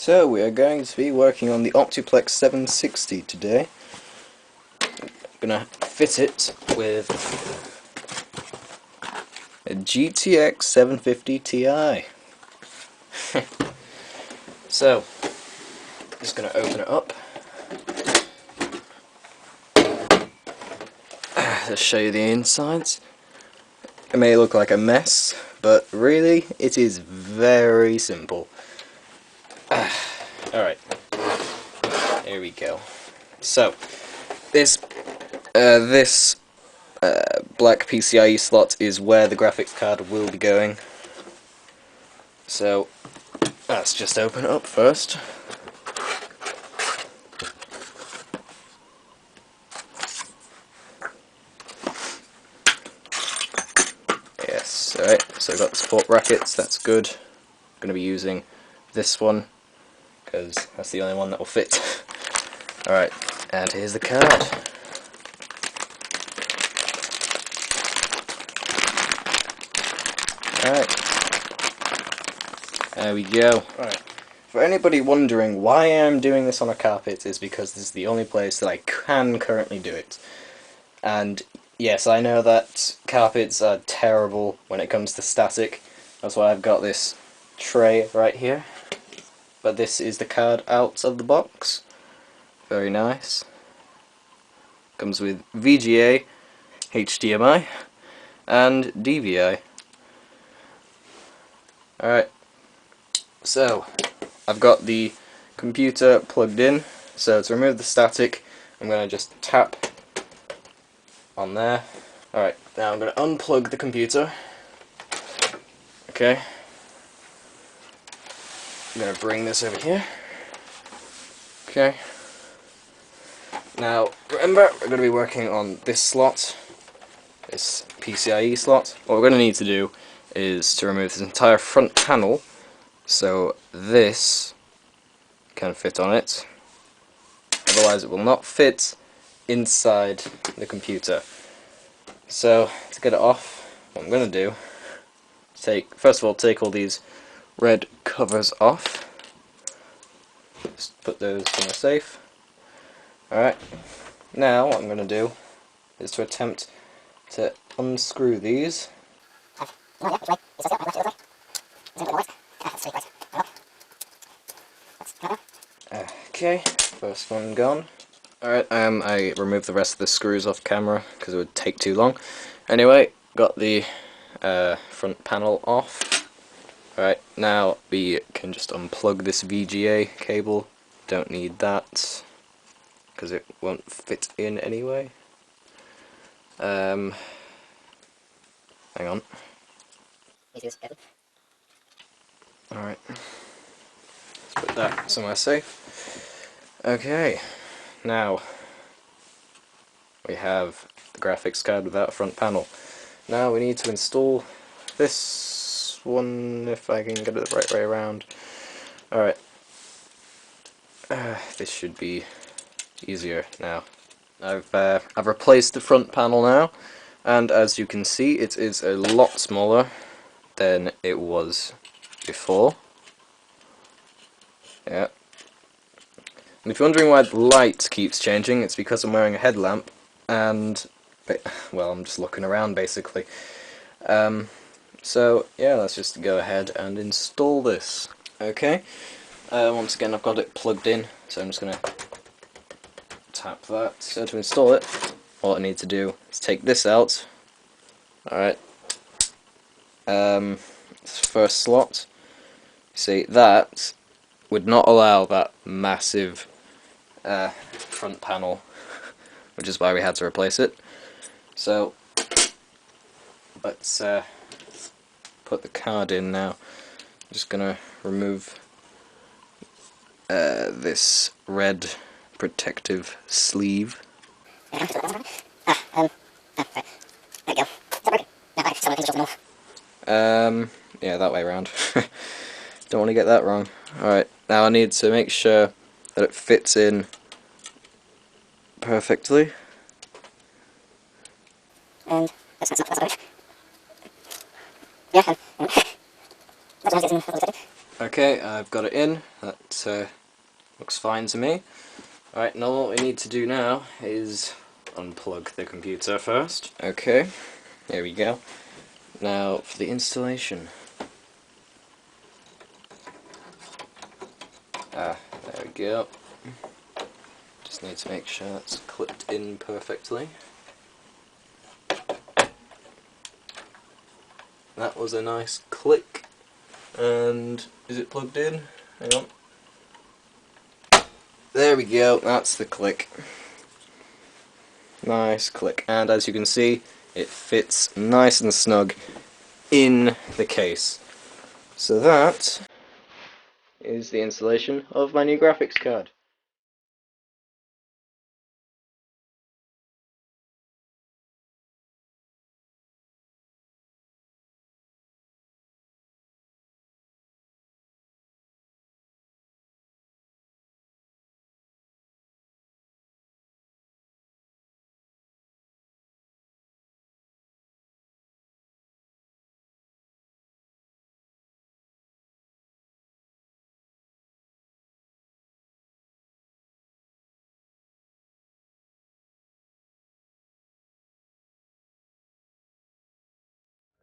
So we are going to be working on the Optiplex 760 today. I'm gonna fit it with a GTX 750 Ti. So, just gonna open it up. Let's show you the insides. It may look like a mess, but really it is very simple. Alright, here we go. So, this black PCIe slot is where the graphics card will be going. So, let's just open it up first. Yes, alright, so I've got the support brackets, that's good. I'm going to be using this one, because that's the only one that will fit. Alright, and here's the card. Alright, there we go. Right. For anybody wondering why I'm doing this on a carpet, is because this is the only place that I can currently do it. And yes, I know that carpets are terrible when it comes to static. That's why I've got this tray right here. But this is the card out of the box. Very nice. Comes with VGA, HDMI, and DVI. Alright, so I've got the computer plugged in. So to remove the static, I'm going to just tap on there. Alright, now I'm going to unplug the computer. Okay. I'm going to bring this over here. Okay. Now, remember, we're going to be working on this slot, this PCIe slot. What we're going to need to do is to remove this entire front panel, so this can fit on it. Otherwise it will not fit inside the computer. So, to get it off, what I'm going to do is first of all take all these red covers off. Just put those in the safe. Alright, now what I'm going to do is to attempt to unscrew these. Okay, first one gone. Alright, I removed the rest of the screws off camera because it would take too long. Anyway, got the front panel off. Alright, now we can just unplug this VGA cable. Don't need that because it won't fit in anyway. Hang on. Alright, let's put that somewhere safe. Okay, now we have the graphics card without a front panel. Now we need to install this one, if I can get it the right way around. Alright, this should be easier now. I've replaced the front panel now, and as you can see it is a lot smaller than it was before. Yeah. And if you're wondering why the light keeps changing, it's because I'm wearing a headlamp, and well, I'm just looking around basically. So yeah, let's just go ahead and install this. Okay. Once again, I've got it plugged in, so I'm just gonna tap that. So to install it, all I need to do is take this out. Alright. First slot. See, that would not allow that massive front panel, which is why we had to replace it. So let's put the card in now. I'm just gonna remove this red protective sleeve. Yeah, that way around. Don't want to get that wrong. Alright, now I need to make sure that it fits in perfectly. And that's yeah. Okay, I've got it in. That looks fine to me. Alright, now what we need to do now is unplug the computer first. Okay, there we go. Now for the installation. There we go. Just need to make sure it's clipped in perfectly. That was a nice click. And is it plugged in? Hang on. There we go, that's the click. Nice click. And as you can see, it fits nice and snug in the case. So that is the installation of my new graphics card.